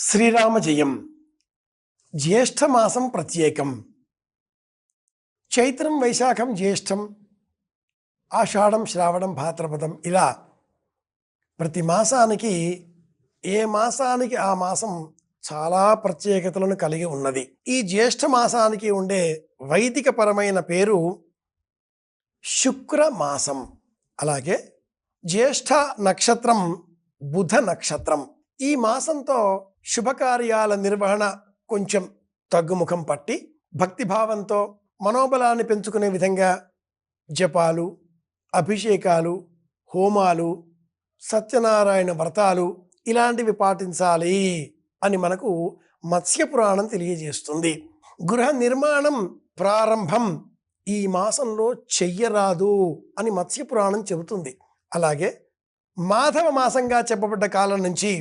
శ్రీరామ జయం. జ్యేష్ఠమాసం ప్రత్యేకం. చైత్రం, వైశాఖం, జ్యేష్టం, ఆషాఢం, శ్రావణం, భాద్రపదం ఇలా ప్రతి మాసానికి ఏ మాసానికి ఆ మాసం చాలా ప్రత్యేకతలను కలిగి ఉన్నది. ఈ జ్యేష్ఠ మాసానికి ఉండే వైదికపరమైన పేరు శుక్రమాసం. అలాగే జ్యేష్ఠ నక్షత్రం బుధ నక్షత్రం. ఈ మాసంతో శుభకార్యాల నిర్వహణ కొంచెం తగ్గుముఖం పట్టి భక్తిభావంతో మనోబలాన్ని పెంచుకునే విధంగా జపాలు, అభిషేకాలు, హోమాలు, సత్యనారాయణ వ్రతాలు ఇలాంటివి పాటించాలి అని మనకు మత్స్యపురాణం తెలియజేస్తుంది. గృహ నిర్మాణం ప్రారంభం ఈ మాసంలో చెయ్యరాదు అని మత్స్యపురాణం చెబుతుంది. అలాగే మాధవ మాసంగా చెప్పబడ్డ కాలం నుంచి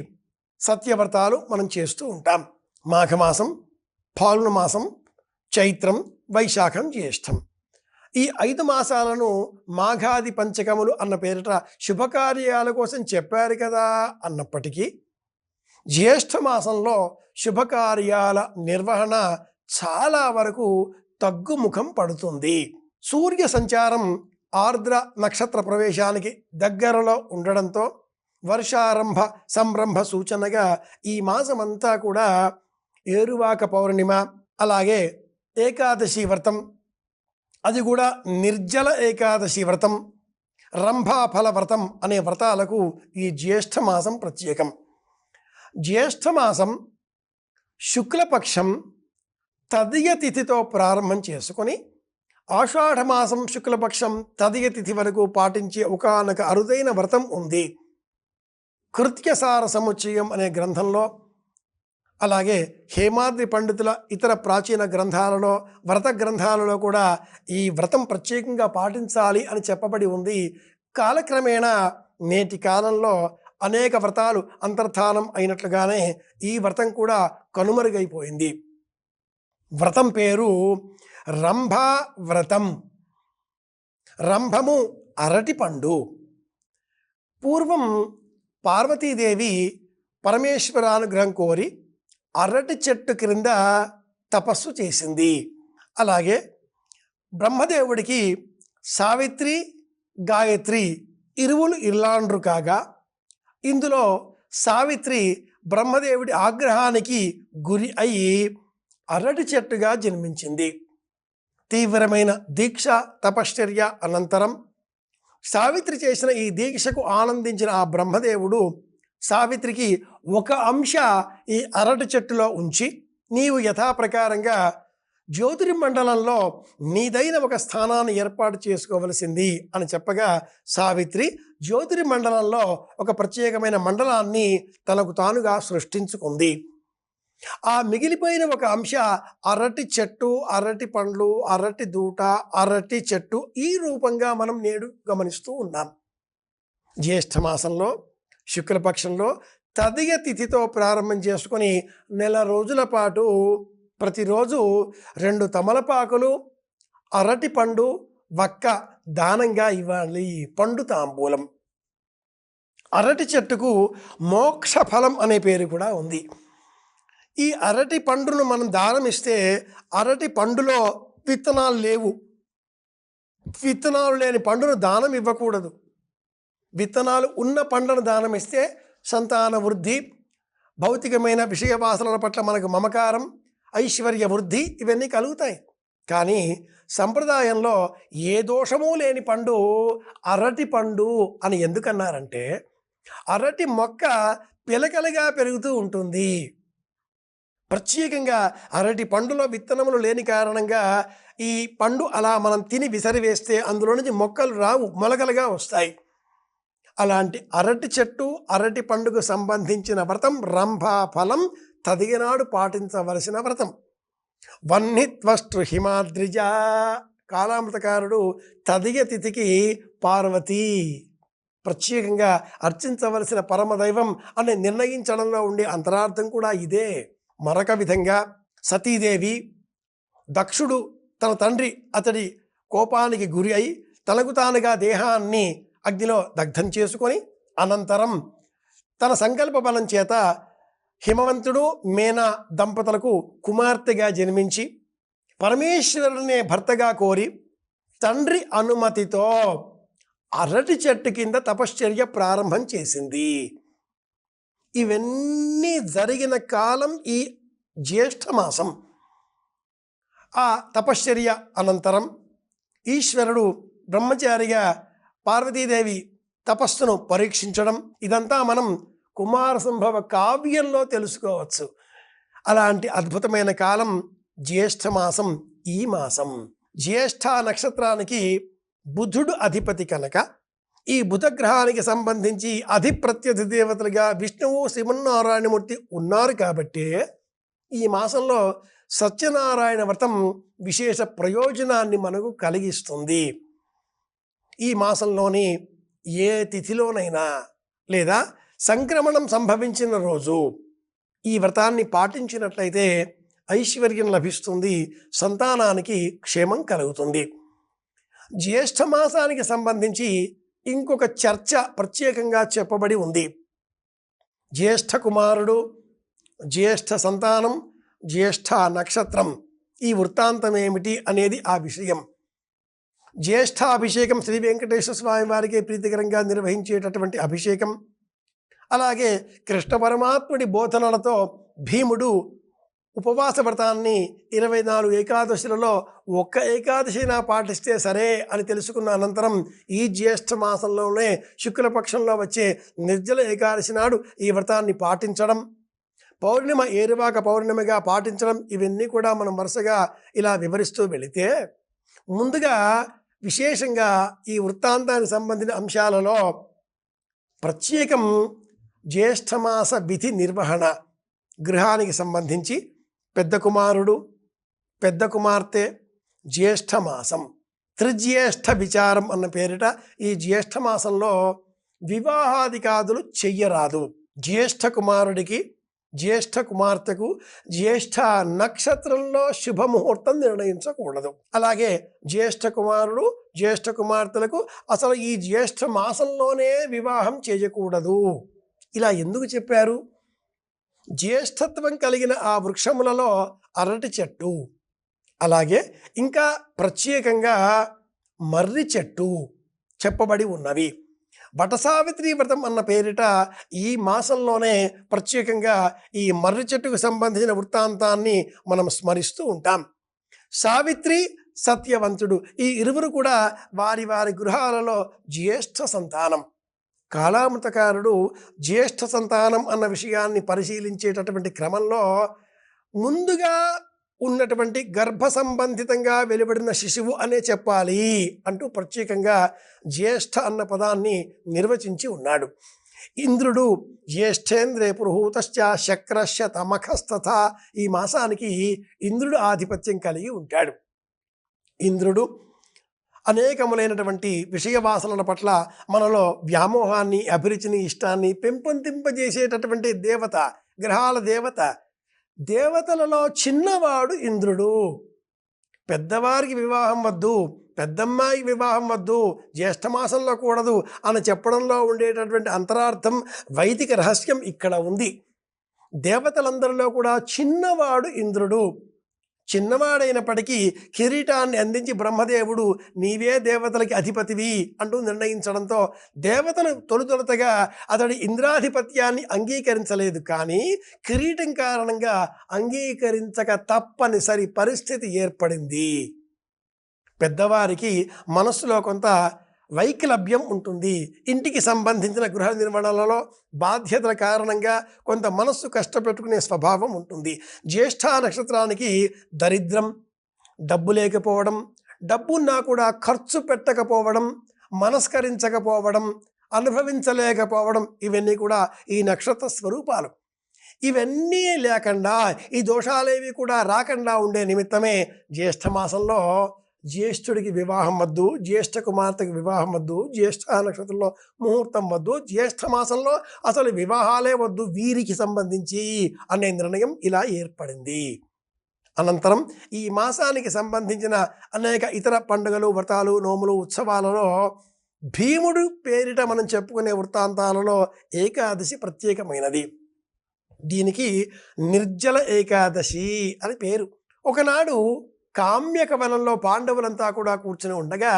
సత్యవ్రతాలు మనం చేస్తూ ఉంటాం. మాఘమాసం, ఫాల్గుణ మాసం, చైత్రం, వైశాఖం, జ్యేష్టం ఈ 5 మాసాలను మాఘాది పంచకములు అన్న పేరిట శుభకార్యాల కోసం చెప్పారు కదా అన్నప్పటికీ జ్యేష్ఠ మాసంలో శుభకార్యాల నిర్వహణ చాలా వరకు తగ్గుముఖం పడుతుంది. సూర్య సంచారం ఆర్ద్ర నక్షత్ర ప్రవేశానికి దగ్గరలో ఉండడంతో వర్షారంభ సంరంభ సూచనగా ఈ మాసమంతా కూడా ఏరువాక పౌర్ణిమ, అలాగే ఏకాదశి వ్రతం, అది కూడా నిర్జల ఏకాదశి వ్రతం, రంభాఫల వ్రతం అనే వ్రతాలకు ఈ జ్యేష్ఠ మాసం ప్రత్యేకం. జ్యేష్ఠ మాసం శుక్లపక్షం తదియ తిథితో ప్రారంభం చేసుకొని ఆషాఢమాసం శుక్లపక్షం తదియ తిథి వరకు పాటించే ఒకానొక అరుదైన వ్రతం ఉంది. కృత్యసార సముచ్చయం అనే గ్రంథంలో, అలాగే హేమాద్రి పండితుల ఇతర ప్రాచీన గ్రంథాలలో, వ్రత గ్రంథాలలో కూడా ఈ వ్రతం ప్రత్యేకంగా పాటించాలి అని చెప్పబడి ఉంది. కాలక్రమేణా నేటి కాలంలో అనేక వ్రతాలు అంతర్ధానం అయినట్లుగానే ఈ వ్రతం కూడా కనుమరుగైపోయింది. వ్రతం పేరు రంభా వ్రతం. రంభము అరటిపండు. పూర్వం పార్వతీదేవి పరమేశ్వరానుగ్రహం కోరి అరటి చెట్టు క్రింద తపస్సు చేసింది. అలాగే బ్రహ్మదేవుడికి సావిత్రి, గాయత్రి ఇరువులు ఇల్లాండ్రు కాగా ఇందులో సావిత్రి బ్రహ్మదేవుడి ఆగ్రహానికి గురి అయి అరటి చెట్టుగా జన్మించింది. తీవ్రమైన దీక్ష తపశ్చర్య అనంతరం సావిత్రి చేసిన ఈ దీక్షకు ఆనందించిన ఆ బ్రహ్మదేవుడు సావిత్రికి ఒక అంశ ఈ అరటి చెట్టులో ఉంచి నీవు యథాప్రకారంగా జ్యోతిర్మండలంలో నీదైన ఒక స్థానాన్ని ఏర్పాటు చేసుకోవలసింది అని చెప్పగా సావిత్రి జ్యోతిర్మండలంలో ఒక ప్రత్యేకమైన మండలాన్ని తనకు తానుగా సృష్టించుకుంది. ఆ మిగిలిపోయిన ఒక అంశ అరటి చెట్టు, అరటి పండ్లు, అరటి దూట, అరటి చెట్టు ఈ రూపంగా మనం నేడు గమనిస్తూ ఉన్నాం. జ్యేష్ఠ మాసంలో శుక్లపక్షంలో తదియ తిథితో ప్రారంభం చేసుకొని నెల రోజుల పాటు ప్రతిరోజు 2 తమలపాకులు, అరటి పండు, వక్క దానంగా ఇవ్వాలి. పండు తాంబూలం. అరటి చెట్టుకు మోక్ష ఫలం అనే పేరు కూడా ఉంది. ఈ అరటి పండును మనం దానం ఇస్తే అరటి పండులో విత్తనాలు లేవు. విత్తనాలు లేని పండును దానం ఇవ్వకూడదు. విత్తనాలు ఉన్న పండ్లను దానం ఇస్తే సంతాన వృద్ధి, భౌతికమైన విషయ వాసనల పట్ల మనకు మమకారం, ఐశ్వర్య వృద్ధి ఇవన్నీ కలుగుతాయి. కానీ సంప్రదాయంలో ఏ దోషమూ లేని పండు అరటి పండు అని ఎందుకన్నారంటే అరటి మొక్క పిలకలుగా పెరుగుతూ ఉంటుంది. ప్రత్యేకంగా అరటి పండులో విత్తనములు లేని కారణంగా ఈ పండు అలా మనం తిని విసిరివేస్తే అందులో నుంచి మొక్కలు రావు, మొలకలుగా వస్తాయి. అలాంటి అరటి చెట్టు, అరటి పండుగకు సంబంధించిన వ్రతం రంభా ఫలం తదియనాడు పాటించవలసిన వ్రతం. వన్నిత్వస్తు హిమాద్రిజ. కాలామృతకారుడు తదియ తిథికి పార్వతి ప్రత్యేకంగా అర్చించవలసిన పరమదైవం అని నిర్ణయించడంలో ఉండే అంతరార్థం కూడా ఇదే. మరొక విధంగా సతీదేవి దక్షుడు తన తండ్రి అతడి కోపానికి గురి అయి తనకు తానుగా దేహాన్ని అగ్నిలో దగ్ధం చేసుకొని అనంతరం తన సంకల్ప బలం చేత హిమవంతుడు మేనా దంపతులకు కుమార్తెగా జన్మించి పరమేశ్వరునే భర్తగా కోరి తండ్రి అనుమతితో అరటి చెట్టు కింద తపశ్చర్య ప్రారంభం చేసింది. ఇవన్నీ జరిగిన కాలం ఈ జ్యేష్ఠమాసం. ఆ తపశ్చర్య అనంతరం ఈశ్వరుడు బ్రహ్మచారిగా పార్వతీదేవి తపస్సును పరీక్షించడం, ఇదంతా మనం కుమార సంభవ కావ్యంలో తెలుసుకోవచ్చు. అలాంటి అద్భుతమైన కాలం జ్యేష్ఠమాసం. ఈ మాసం జ్యేష్ఠ నక్షత్రానికి బుధుడు అధిపతి కనుక ఈ బుధగ్రహానికి సంబంధించి అధిప్రత్యధి దేవతలుగా విష్ణువు శ్రీమన్నారాయణమూర్తి ఉన్నారు కాబట్టి ఈ మాసంలో సత్యనారాయణ వ్రతం విశేష ప్రయోజనాన్ని మనకు కలిగిస్తుంది. ఈ మాసంలోని ఏ తిథిలోనైనా లేదా సంక్రమణం సంభవించిన రోజు ఈ వ్రతాన్ని పాటించినట్లయితే ఐశ్వర్యం లభిస్తుంది, సంతానానికి క్షేమం కలుగుతుంది. జ్యేష్ఠ మాసానికి సంబంధించి ఇంకొక చర్చ ప్రత్యేకంగా చెప్పబడి ఉంది. జ్యేష్ఠ కుమారుడు, జ్యేష్ఠ సంతానం, జ్యేష్ఠ నక్షత్రం, ఈ వృత్తాంతం ఏమిటి అనేది ఆ విషయం. జ్యేష్ఠ అభిషేకం శ్రీ వెంకటేశ్వర స్వామి వారికి ప్రీతికరంగా నిర్వహించేటటువంటి అభిషేకం. అలాగే కృష్ణ పరమాత్ముడి బోధనలతో భీముడు ఉపవాస వ్రతాన్ని 24 ఏకాదశులలో ఒక్క ఏకాదశినా పాటిస్తే సరే అని తెలుసుకున్న అనంతరం ఈ జ్యేష్ఠ మాసంలోనే శుక్లపక్షంలో వచ్చే నిర్జల ఏకాదశి నాడు ఈ వ్రతాన్ని పాటించడం, పౌర్ణిమ ఏరువాక పౌర్ణమిగా పాటించడం, ఇవన్నీ కూడా మనం వరుసగా ఇలా వివరిస్తూ వెళితే ముందుగా విశేషంగా ఈ వృత్తాంతానికి సంబంధించిన అంశాలలో ప్రత్యేకం జ్యేష్ఠమాస విధి నిర్వహణ. గృహానికి సంబంధించి పెద్ద కుమారుడు, పెద్ద కుమార్తె, జ్యేష్ఠమాసం, త్రిజ్యేష్ఠ విచారం అన్న పేరిట ఈ జ్యేష్ఠమాసంలో వివాహాదికాదులు చెయ్యరాదు. జ్యేష్ఠ కుమారుడికి, జ్యేష్ఠ కుమార్తెకు జ్యేష్ఠ నక్షత్రంలో శుభముహూర్తం నిర్ణయించకూడదు. అలాగే జ్యేష్ఠ కుమారుడు, జ్యేష్ఠ కుమార్తెలకు అసలు ఈ జ్యేష్ఠ మాసంలోనే వివాహం చేయకూడదు. ఇలా ఎందుకు చెప్పారు? జ్యేష్ఠత్వం కలిగిన ఆ వృక్షములలో అరటి చెట్టు, అలాగే ఇంకా ప్రత్యేకంగా మర్రి చెట్టు చెప్పబడి ఉన్నవి. వటసావిత్రి వ్రతం అన్న పేరిట ఈ మాసంలోనే ప్రత్యేకంగా ఈ మర్రి చెట్టుకు సంబంధించిన వృత్తాంతాన్ని మనం స్మరిస్తూ ఉంటాం. సావిత్రి, సత్యవంతుడు ఈ ఇరువురు కూడా వారి వారి గృహాలలో జ్యేష్ఠ సంతానం. కాళామృతకారుడు జ్యేష్ఠ సంతానం అన్న విషయాన్ని పరిశీలించేటటువంటి క్రమంలో ముందుగా ఉన్నటువంటి గర్భ సంబంధితంగా వెలువడిన శిశువు అనే చెప్పాలి అంటూ ప్రత్యేకంగా జ్యేష్ఠ అన్న పదాన్ని నిర్వచించి ఉన్నాడు. ఇంద్రుడు జ్యేష్ఠేంద్రే పురుహూతశ్చ శక్రశ్చ తమఖస్తథ, ఈ మాసానికి ఇంద్రుడు ఆధిపత్యం కలిగి ఉంటాడు. ఇంద్రుడు అనేకములైనటువంటి విషయ వాసనల పట్ల మనలో వ్యామోహాన్ని, అభిరుచిని, ఇష్టాన్ని పెంపొందింపజేసేటటువంటి దేవత, గ్రహాల దేవత. దేవతలలో చిన్నవాడు ఇంద్రుడు. పెద్దవారికి వివాహం వద్దు, పెద్దమ్మాయికి వివాహం వద్దు, జ్యేష్ఠమాసంలో కూడదు అని చెప్పడంలో ఉండేటటువంటి అంతరార్థం, వైదిక రహస్యం ఇక్కడ ఉంది. దేవతలందరిలో కూడా చిన్నవాడు ఇంద్రుడు. చిన్నవాడైనప్పటికీ కిరీటాన్ని అందించి బ్రహ్మదేవుడు నీవే దేవతలకి అధిపతివి అంటూ నిర్ణయించడంతో దేవతలు తొలుతొలతగా అతడి ఇంద్రాధిపత్యాన్ని అంగీకరించలేదు. కానీ కిరీటం కారణంగా అంగీకరించక తప్పనిసరి పరిస్థితి ఏర్పడింది. పెద్దవారికి మనస్సులో కొంత వైకలభ్యం ఉంటుంది. ఇంటికి సంబంధించిన గృహ నిర్వహణలలో బాధ్యతల కారణంగా కొంత మనస్సు కష్టపెట్టుకునే స్వభావం ఉంటుంది. జ్యేష్ఠ నక్షత్రానికి దరిద్రం, డబ్బు లేకపోవడం, డబ్బున్నా కూడా ఖర్చు పెట్టకపోవడం, మనస్కరించకపోవడం, అనుభవించలేకపోవడం, ఇవన్నీ కూడా ఈ నక్షత్ర స్వరూపాలు. ఇవన్నీ లేకుండా, ఈ దోషాలేవి కూడా రాకుండా ఉండే నిమిత్తమే జ్యేష్ఠమాసంలో జ్యేష్ఠుడికి వివాహం వద్దు, జ్యేష్ఠ కుమార్తెకి వివాహం వద్దు, జ్యేష్ఠ నక్షత్రంలో ముహూర్తం వద్దు, జ్యేష్ఠ మాసంలో అసలు వివాహాలే వద్దు వీరికి సంబంధించి అనే నిర్ణయం ఇలా ఏర్పడింది. అనంతరం ఈ మాసానికి సంబంధించిన అనేక ఇతర పండుగలు, వ్రతాలు, నోములు, ఉత్సవాలలో భీముడు పేరిట మనం చెప్పుకునే వృత్తాంతాలలో ఏకాదశి ప్రత్యేకమైనది. దీనికి నిర్జల ఏకాదశి అని పేరు. ఒకనాడు కామ్యక వనంలో పాండవులంతా కూడా కూర్చుని ఉండగా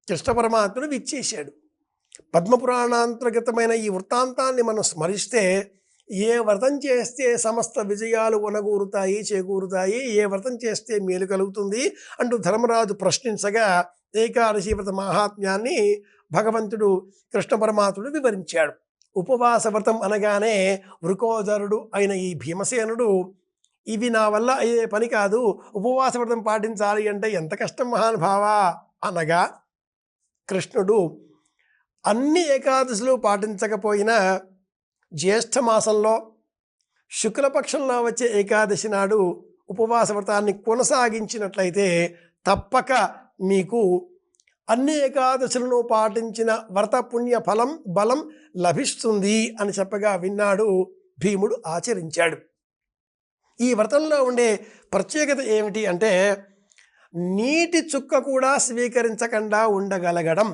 కృష్ణ పరమాత్ముడు విచ్చేశాడు. పద్మపురాణాంతర్గతమైన ఈ వృత్తాంతాన్ని మనం స్మరిస్తే ఏ వ్రతం చేస్తే సమస్త విజయాలు చేకూరుతాయి, ఏ వ్రతం చేస్తే మేలు కలుగుతుంది అంటూ ధర్మరాజు ప్రశ్నించగా ఏకాదశి వ్రత మహాత్మ్యాన్ని భగవంతుడు కృష్ణ పరమాత్ముడు వివరించాడు. ఉపవాస వ్రతం అనగానే వృకోదరుడు అయిన ఈ భీమసేనుడు ఇవి నా వల్ల అయ్యే పని కాదు, ఉపవాస వ్రతం పాటించాలి అంటే ఎంత కష్టం మహానుభావా అనగా కృష్ణుడు అన్ని ఏకాదశులు పాటించకపోయినా జ్యేష్ఠ మాసంలో శుక్లపక్షంలో వచ్చే ఏకాదశి నాడు ఉపవాస వ్రతాన్ని కొనసాగించినట్లయితే తప్పక మీకు అన్ని ఏకాదశులను పాటించిన వ్రత పుణ్య ఫలం బలం లభిస్తుంది అని చెప్పగా విన్నాడు. భీముడు ఆచరించాడు. ఈ వ్రతంలో ఉండే ప్రత్యేకత ఏమిటి అంటే నీటి చుక్క కూడా స్వీకరించకుండా ఉండగలగడం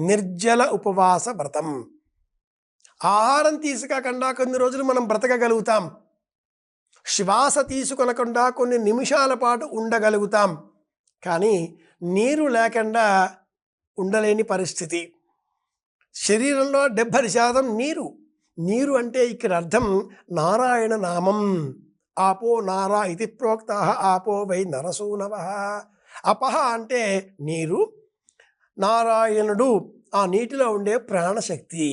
నిర్జల ఉపవాస వ్రతం. ఆహారం తీసుకోకుండా కొన్ని రోజులు మనం బ్రతకగలుగుతాం, శ్వాస తీసుకొనకుండా కొన్ని నిమిషాల పాటు ఉండగలుగుతాం, కానీ నీరు లేకుండా ఉండలేని పరిస్థితి. శరీరంలో 70% నీరు. నీరు అంటే ఇక్కడ అర్థం నారాయణ నామం. ఆపో నారా ఇది ప్రోక్త ఆపో వై నరసూనవ. అపహ అంటే నీరు, నారాయణుడు ఆ నీటిలో ఉండే ప్రాణశక్తి.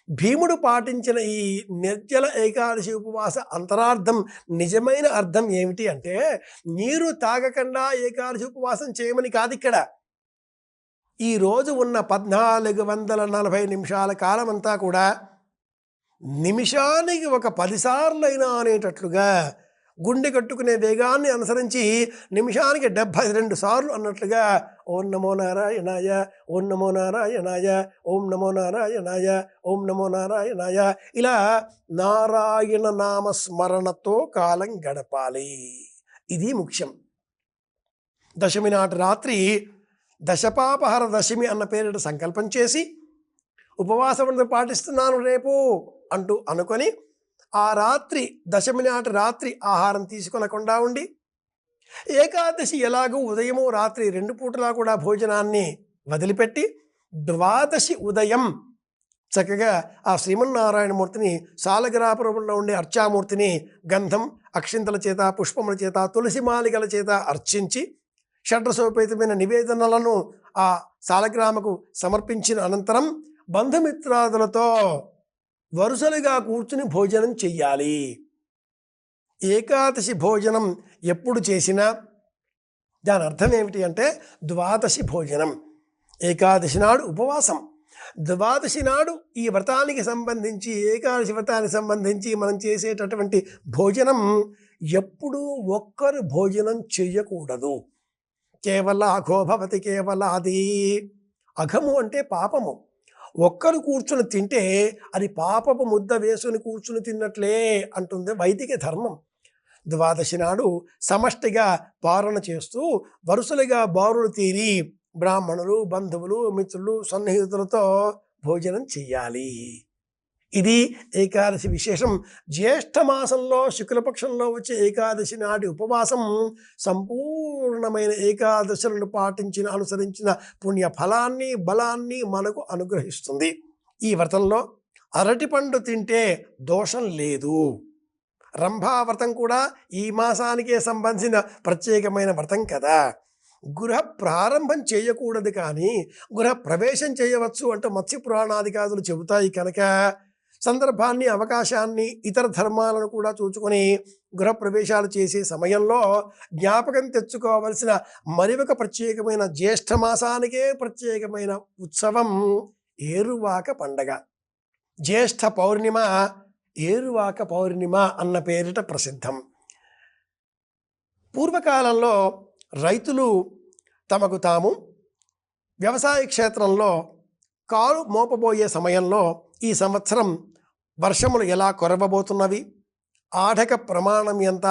భీముడు పాటించిన ఈ నిర్జల ఏకాదశి ఉపవాస అంతరార్థం, నిజమైన అర్థం ఏమిటి అంటే నీరు తాగకుండా ఏకాదశి ఉపవాసం చేయమని కాదు. ఇక్కడ ఈరోజు ఉన్న 1440 నిమిషాల కాలం అంతా కూడా నిమిషానికి ఒక 10 సార్లైనా అనేటట్లుగా గుండె కట్టుకునే వేగాన్ని అనుసరించి నిమిషానికి 72 సార్లు అన్నట్లుగా ఓం నమో నారాయణాయ, ఓం నమో నారాయణాయ, ఓం నమో నారాయణాయ, ఓం నమో నారాయణాయ, ఇలా నారాయణ నామస్మరణతో కాలం గడపాలి. ఇది ముఖ్యం. దశమి నాటి రాత్రి దశపాపహర దశమి అన్న పేరిట సంకల్పం చేసి ఉపవాసం పాటిస్తున్నాను రేపు అంటూ అనుకొని ఆ రాత్రి దశమి నాటి రాత్రి ఆహారం తీసుకొనకుండా ఉండి ఏకాదశి ఎలాగూ ఉదయము రాత్రి 2 పూటలా కూడా భోజనాన్ని వదిలిపెట్టి ద్వాదశి ఉదయం చక్కగా ఆ శ్రీమన్నారాయణమూర్తిని సాలగ్రాపురంలో ఉండే అర్చామూర్తిని గంధం అక్షింతల చేత పుష్పముల చేత తులసి మాలికల చేత అర్చించి షడ్రసోపేతమైన నివేదనలను ఆ సాలగ్రామకు సమర్పించిన అనంతరం బంధుమిత్రాదులతో వరుసలుగా కూర్చుని భోజనం చెయ్యాలి. ఏకాదశి భోజనం ఎప్పుడు చేసినా దాని అర్థం ఏమిటి అంటే ద్వాదశి భోజనం. ఏకాదశి నాడు ఉపవాసం, ద్వాదశి నాడు ఈ వ్రతానికి సంబంధించి ఏకాదశి వ్రతానికి సంబంధించి మనం చేసేటటువంటి భోజనం ఎప్పుడూ ఒక్కరు భోజనం చెయ్యకూడదు. కేవల అఘో భవతి కేవలాది. అఘము అంటే పాపము. ఒక్కరు కూర్చుని తింటే అది పాపపు ముద్ద వేసుకుని కూర్చుని తిన్నట్లే అంటుంది వైదిక ధర్మం. ద్వాదశి నాడు సమష్టిగా పారణ చేస్తూ వరుసలుగా బారులు తీరి బ్రాహ్మణులు, బంధువులు, మిత్రులు, సన్నిహితులతో భోజనం చెయ్యాలి. ఇది ఏకాదశి విశేషం. జ్యేష్ఠ మాసంలో శుక్లపక్షంలో వచ్చే ఏకాదశి నాటి ఉపవాసం సంపూర్ణమైన ఏకాదశులను పాటించిన అనుసరించిన పుణ్య ఫలాన్ని బలాన్ని మనకు అనుగ్రహిస్తుంది. ఈ వ్రతంలో అరటిపండు తింటే దోషం లేదు. రంభావ్రతం కూడా ఈ మాసానికే సంబంధించిన ప్రత్యేకమైన వ్రతం కదా. గృహ ప్రారంభం చేయకూడదు కానీ గృహ ప్రవేశం చేయవచ్చు అంటూ మత్స్య పురాణాదికాదులు చెబుతాయి కనుక సందర్భాన్ని, అవకాశాన్ని, ఇతర ధర్మాలను కూడా చూసుకొని గృహప్రవేశాలు చేసే సమయంలో జ్ఞాపకం తెచ్చుకోవలసిన మరి ఒక ప్రత్యేకమైన జ్యేష్ఠ మాసానికే ప్రత్యేకమైన ఉత్సవం ఏరువాక పండగ. జ్యేష్ఠ పౌర్ణిమ ఏరువాక పౌర్ణిమ అన్న పేరిట ప్రసిద్ధం. పూర్వకాలంలో రైతులు తమకు తాము వ్యవసాయ క్షేత్రంలో కాలు మోపబోయే సమయంలో ఈ సంవత్సరం వర్షములు ఎలా కురవబోతున్నవి, ఆఢక ప్రమాణం ఎంత,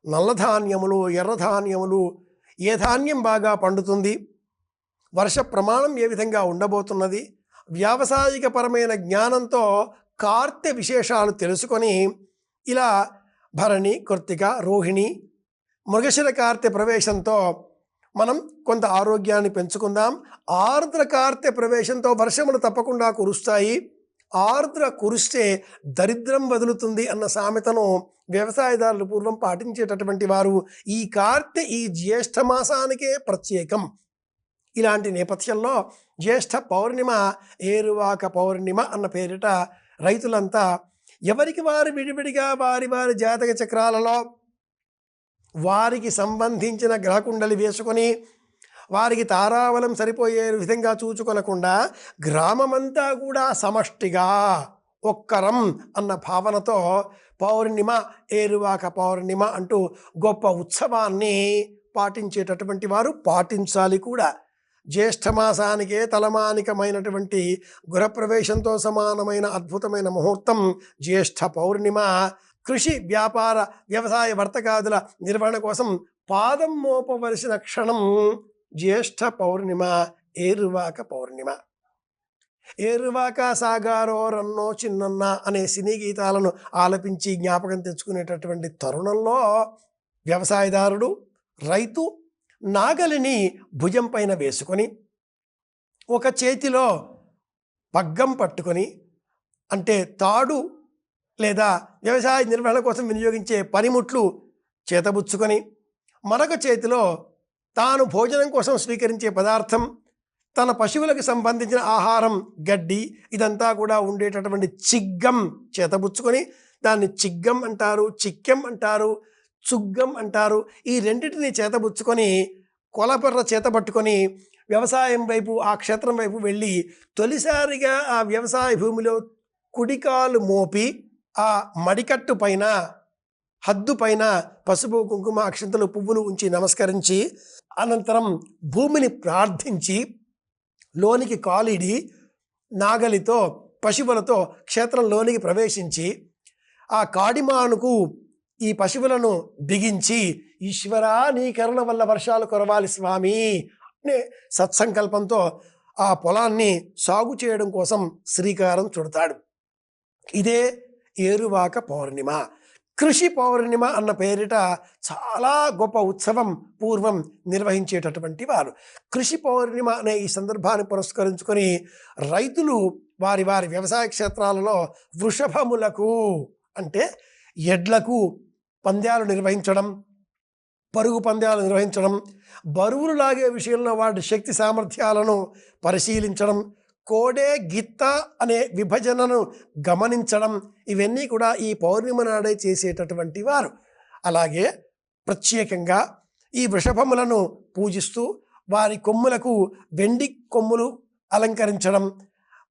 నల్లధాన్యములు, ఎర్రధాన్యములు, ఏ ధాన్యం బాగా పండుతుంది, వర్ష ప్రమాణం ఏ విధంగా ఉండబోతున్నది, వ్యావసాయిక పరమైన జ్ఞానంతో కార్తె విశేషాలు తెలుసుకొని ఇలా భరణి, కృత్తిక, రోహిణి, మృగశిర కార్తె ప్రవేశంతో మనం కొంత ఆరోగ్యాన్ని పెంచుకుందాం. ఆర్ద్ర కార్తె ప్రవేశంతో వర్షములు తప్పకుండా కురుస్తాయి. ఆర్ద్ర కురిస్తే దరిద్రం వదులుతుంది అన్న సామెతను వ్యవసాయదారులు పూర్వం పాటించేటటువంటి వారు. ఈ కార్తె ఈ జ్యేష్ఠ మాసానికే ప్రత్యేకం. ఇలాంటి నేపథ్యంలో జ్యేష్ఠ పౌర్ణిమ, ఏరువాక పౌర్ణిమ అన్న పేరిట రైతులంతా ఎవరికి వారు విడివిడిగా వారి వారి జాతక చక్రాలలో వారికి సంబంధించిన గ్రహకుండలి వేసుకొని వారికి తారాబలం సరిపోయే విధంగా చూచుకొనకుండా గ్రామమంతా కూడా సమష్టిగా ఒక్కరం అన్న భావనతో పౌర్ణిమ, ఏరువాక పౌర్ణిమ అంటూ గొప్ప ఉత్సవాన్ని పాటించేటటువంటి వారు పాటించాలి కూడా. జ్యేష్ఠమాసానికే తలమానికమైనటువంటి గృహప్రవేశంతో సమానమైన అద్భుతమైన ముహూర్తం జ్యేష్ఠ పౌర్ణిమ. కృషి, వ్యాపార, వ్యవసాయ వర్తకాదుల నిర్వహణ కోసం పాదం మోపవలసిన క్షణం జ్యేష్ఠ పౌర్ణిమ, ఏరువాక పౌర్ణిమ. ఏరువాక సాగారో రన్నో చిన్నన్న అనే సినీ గీతాలను ఆలపించి జ్ఞాపకం తెచ్చుకునేటటువంటి తరుణంలో వ్యవసాయదారుడు, రైతు నాగలిని భుజం పైన వేసుకొని ఒక చేతిలో పగ్గం పట్టుకొని, అంటే తాడు లేదా వ్యవసాయ నిర్వహణ కోసం వినియోగించే పనిముట్లు చేతబుచ్చుకొని, మరొక చేతిలో తాను భోజనం కోసం స్వీకరించే పదార్థం, తన పశువులకు సంబంధించిన ఆహారం, గడ్డి ఇదంతా కూడా ఉండేటటువంటి చిగ్గం చేతబుచ్చుకొని, దాన్ని చిగ్గం అంటారు, చిక్కెం అంటారు, చుగ్గం అంటారు. ఈ రెండింటిని చేతబుచ్చుకొని కొలపర్ర చేతబట్టుకొని వ్యవసాయం వైపు, ఆ క్షేత్రం వైపు వెళ్ళి తొలిసారిగా ఆ వ్యవసాయ భూమిలో కుడికాలు మోపి ఆ మడికట్టు పైన, హద్దు పైన పసుపు, కుంకుమ, అక్షంతలు, పువ్వులు ఉంచి నమస్కరించి అనంతరం భూమిని ప్రార్థించి లోనికి కాలిడి నాగలితో పశువులతో క్షేత్రంలోనికి ప్రవేశించి ఆ కాడిమానుకు ఈ పశువులను బిగించి, ఈశ్వరా నీ కరుణ వల్ల వర్షాలు కురవాలి స్వామి అనే సత్సంకల్పంతో ఆ పొలాన్ని సాగు చేయడం కోసం శ్రీకారం చుడతాడు. ఇదే ఏరువాక పౌర్ణిమ. కృషి పౌర్ణిమ అన్న పేరిట చాలా గొప్ప ఉత్సవం పూర్వం నిర్వహించేటటువంటి వారు. కృషి పౌర్ణిమ అనే ఈ సందర్భాన్ని పురస్కరించుకొని రైతులు వారి వారి వ్యవసాయ క్షేత్రాలలో వృషభములకు, అంటే ఎడ్లకు పంద్యాలు నిర్వహించడం, పరుగు పంద్యాలు నిర్వహించడం, బరువులు లాగే విషయంలో వాటి శక్తి సామర్థ్యాలను పరిశీలించడం, కోడే గిత్త అనే విభజనను గమనించడం, ఇవన్నీ కూడా ఈ పౌర్ణిమ నాడే చేసేటటువంటి వారు. అలాగే ప్రత్యేకంగా ఈ వృషభములను పూజిస్తూ వారి కొమ్ములకు వెండి కొమ్ములు అలంకరించడం,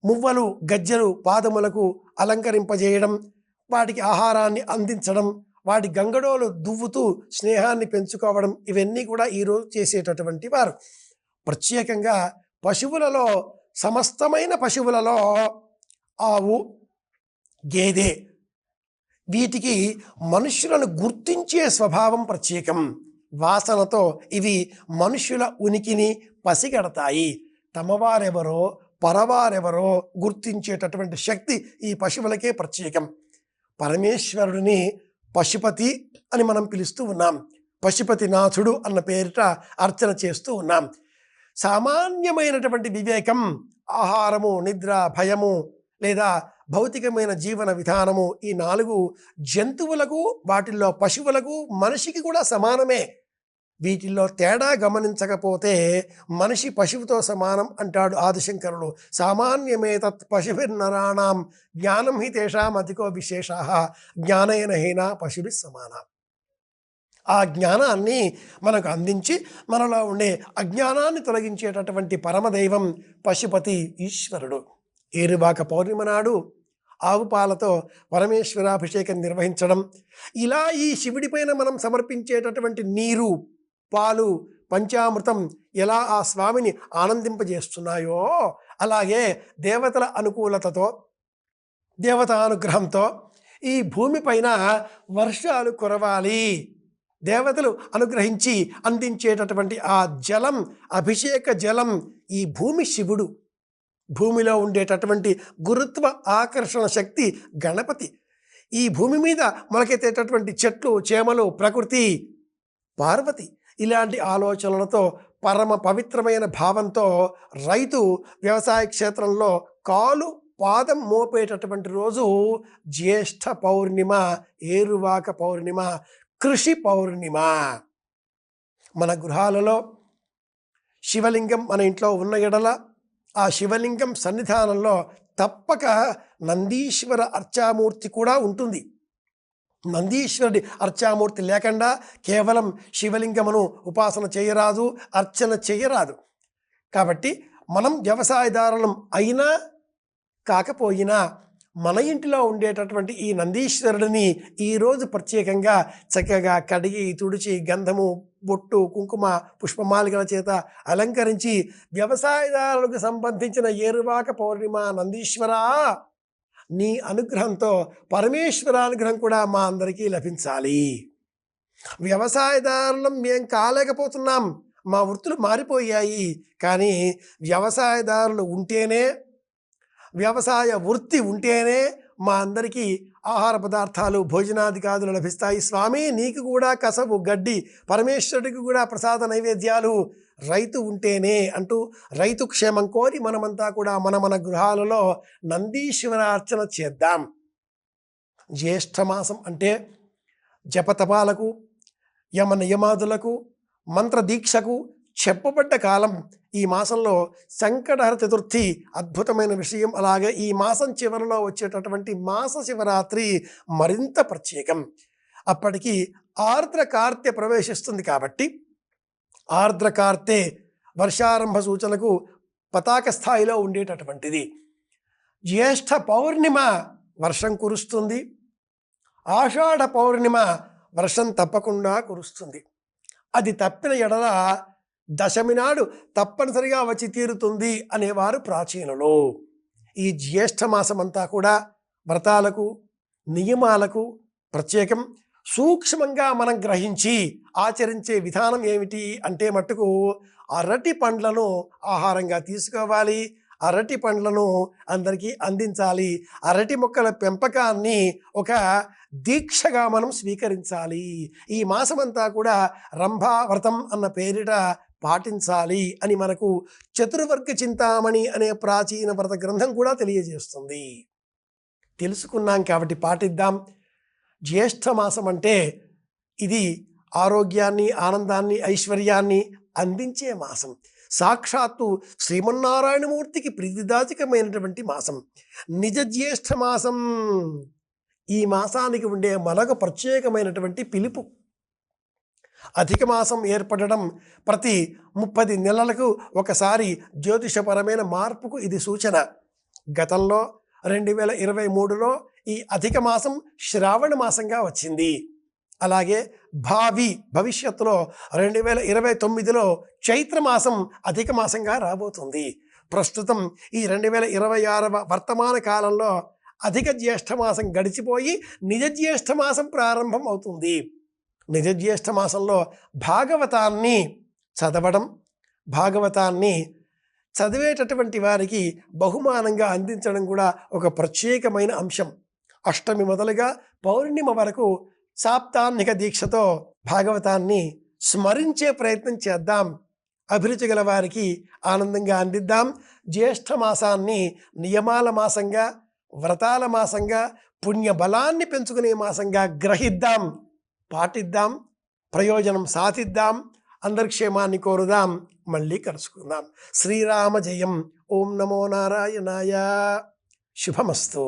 మువ్వలు, గజ్జలు పాదములకు అలంకరింపజేయడం, వాటికి ఆహారాన్ని అందించడం, వాటి గంగడోలు దువ్వుతూ స్నేహాన్ని పెంచుకోవడం, ఇవన్నీ కూడా ఈరోజు చేసేటటువంటి వారు. ప్రత్యేకంగా పశువులలో, సమస్తమైన పశువులలో ఆవు, గేదె వీటికి మనుష్యులను గుర్తించే స్వభావం ప్రత్యేకం. వాసనతో ఇవి మనుష్యుల ఉనికిని పసిగడతాయి. తమవారెవరో పరవారెవరో గుర్తించేటటువంటి శక్తి ఈ పశువులకే ప్రత్యేకం. పరమేశ్వరుడిని పశుపతి అని మనం పిలుస్తూ ఉన్నాం. పశుపతినాథుడు అన్న పేరిట అర్చన చేస్తూ ఉన్నాం. సామాన్యమైనటువంటి వివేకం, ఆహారము, నిద్ర, భయము లేదా భౌతికమైన జీవన విధానము, ఈ 4 జంతువులకు, వాటిల్లో పశువులకు, మనిషికి కూడా సమానమే. వీటిల్లో తేడా గమనించకపోతే మనిషి పశువుతో సమానం అంటాడు ఆదిశంకరుడు. సామాన్యమే తత్ పశుభిర్నరాణాం జ్ఞానం హి తేషాం అధికో విశేషాః జ్ఞానైన హీనా పశుభిః సమానా. ఆ జ్ఞానాన్ని మనకు అందించి మనలో ఉండే అజ్ఞానాన్ని తొలగించేటటువంటి పరమదైవం పశుపతి ఈశ్వరుడు. ఏరువాక పౌర్ణిమ నాడు ఆవు పాలతో పరమేశ్వరాభిషేకం నిర్వహించడం, ఇలా ఈ శివుడిపైన మనం సమర్పించేటటువంటి నీరు, పాలు, పంచామృతం ఎలా ఆ స్వామిని ఆనందింపజేస్తున్నాయో, అలాగే దేవతల అనుకూలతతో, దేవతానుగ్రహంతో ఈ భూమిపైన వర్షాలు కురవాలి, దేవతలు అనుగ్రహించి అందించేటటువంటి ఆ జలం, అభిషేక జలం, ఈ భూమి శివుడు. భూమిలో ఉండేటటువంటి గురుత్వ ఆకర్షణ శక్తి గణపతి. ఈ భూమి మీద మొలకెత్తేటటువంటి చెట్లు, చేమలు, ప్రకృతి, పార్వతి ఇలాంటి ఆలోచనలతో పరమ పవిత్రమైన భావంతో రైతు వ్యవసాయ క్షేత్రంలో కాలు పాదం మోపేటటువంటి రోజు జ్యేష్ఠ పౌర్ణిమ, ఏరువాక పౌర్ణిమ, కృషి పౌర్ణిమ. మన గృహాలలో శివలింగం మన ఇంట్లో ఉన్న ఎడల ఆ శివలింగం సన్నిధానంలో తప్పక నందీశ్వర అర్చామూర్తి కూడా ఉంటుంది. నందీశ్వరుడి అర్చామూర్తి లేకుండా కేవలం శివలింగమును ఉపాసన చేయరాదు, అర్చన చేయరాదు. కాబట్టి మనం వ్యవసాయదారులం అయినా కాకపోయినా మన ఇంటిలో ఉండేటటువంటి ఈ నందీశ్వరుడిని ఈరోజు ప్రత్యేకంగా చక్కగా కడిగి తుడిచి గంధము, బొట్టు, కుంకుమ, పుష్పమాలికల చేత అలంకరించి వ్యవసాయదారులకు సంబంధించిన ఏరువాక పౌర్ణిమ నందీశ్వరా నీ అనుగ్రహంతో పరమేశ్వరానుగ్రహం కూడా మా అందరికీ లభించాలి. వ్యవసాయదారులం మేం కాలేకపోతున్నాం, మా వృత్తులు మారిపోయాయి. కానీ వ్యవసాయదారులు ఉంటేనే, వ్యవసాయ వృత్తి ఉంటేనే మా అందరికీ ఆహార పదార్థాలు, భోజనాధికారులు లభిస్తాయి. స్వామి నీకు కూడా కసవు, గడ్డి, పరమేశ్వరుడికి కూడా ప్రసాద నైవేద్యాలు రైతు ఉంటేనే అంటూ రైతు క్షేమం కోరి మనమంతా కూడా మన గృహాలలో నందీశ్వరార్చన చేద్దాం. జ్యేష్ఠమాసం అంటే జపతపాలకు, యమ నియమాదులకు, మంత్రదీక్షకు చెప్పబడ్డ కాలం. ఈ మాసంలో సంకటహర చతుర్థి అద్భుతమైన విషయం. అలాగే ఈ మాసం చివరిలో వచ్చేటటువంటి మాస శివరాత్రి మరింత ప్రత్యేకం. అప్పటికి ఆర్ద్ర కార్తె ప్రవేశిస్తుంది కాబట్టి ఆర్ద్ర కార్తె వర్షారంభ సూచనకు పతాక స్థాయిలో ఉండేటటువంటిది. జ్యేష్ఠ పౌర్ణిమ వర్షం కురుస్తుంది, ఆషాఢ పౌర్ణిమ వర్షం తప్పకుండా కురుస్తుంది. అది తప్పిన ఎడల దశమి నాడు తప్పనిసరిగా వచ్చి తీరుతుంది అనేవారు ప్రాచీనులు. ఈ జ్యేష్ఠ మాసమంతా కూడా వ్రతాలకు, నియమాలకు ప్రత్యేకం. సూక్ష్మంగా మనం గ్రహించి ఆచరించే విధానం ఏమిటి అంటే మట్టుకు అరటి పండ్లను ఆహారంగా తీసుకోవాలి, అరటి పండ్లను అందరికీ అందించాలి. అరటి మొక్కల పెంపకాన్ని ఒక దీక్షగా మనం స్వీకరించాలి. ఈ మాసమంతా కూడా రంభా వ్రతం అన్న పేరిట పాటించాలి అని మనకు చతుర్వర్గ చింతామణి అనే ప్రాచీన వ్రత గ్రంథం కూడా తెలియజేస్తుంది. తెలుసుకున్నాం కాబట్టి పాటిద్దాం. జ్యేష్ఠ మాసం అంటే ఇది ఆరోగ్యాన్ని, ఆనందాన్ని, ఐశ్వర్యాన్ని అందించే మాసం. సాక్షాత్తు శ్రీమన్నారాయణమూర్తికి ప్రీతిదాయకమైనటువంటి మాసం నిజ జ్యేష్ఠ మాసం. ఈ మాసానికి ఉండే మరొక ప్రత్యేకమైనటువంటి పిలుపు. అధిక మాసం ఏర్పడడం ప్రతి 30 నెలలకు ఒకసారి జ్యోతిషపరమైన మార్పుకు ఇది సూచన. గతంలో 2023లో ఈ అధిక మాసం శ్రావణ మాసంగా వచ్చింది. అలాగే భవిష్యత్తులో 2029లో చైత్రమాసం అధిక మాసంగా రాబోతుంది. ప్రస్తుతం ఈ 2026వ వర్తమాన కాలంలో అధిక జ్యేష్ఠమాసం గడిచిపోయి నిజ జ్యేష్ఠమాసం ప్రారంభం అవుతుంది. నిజ జ్యేష్ఠమాసంలో భాగవతాన్ని చదవడం, భాగవతాన్ని చదివేటటువంటి వారికి బహుమానంగా అందించడం కూడా ఒక ప్రత్యేకమైన అంశం. అష్టమి మొదలుగా పౌర్ణిమ వరకు సాప్తాహిక దీక్షతో భాగవతాన్ని స్మరించే ప్రయత్నం చేద్దాం. అభిరుచి గల వారికి ఆనందంగా అందిద్దాం. జ్యేష్ఠ మాసాన్ని నియమాల మాసంగా, వ్రతాల మాసంగా, పుణ్య బలాన్ని పెంచుకునే మాసంగా గ్రహిద్దాం, పాటిద్దాం, ప్రయోజనం సాధిద్దాం, అందరి క్షేమాన్ని కోరుదాం. మళ్ళీ కలుసుకుందాం. శ్రీరామ జయం. ఓం నమో నారాయణాయ. శుభమస్తు.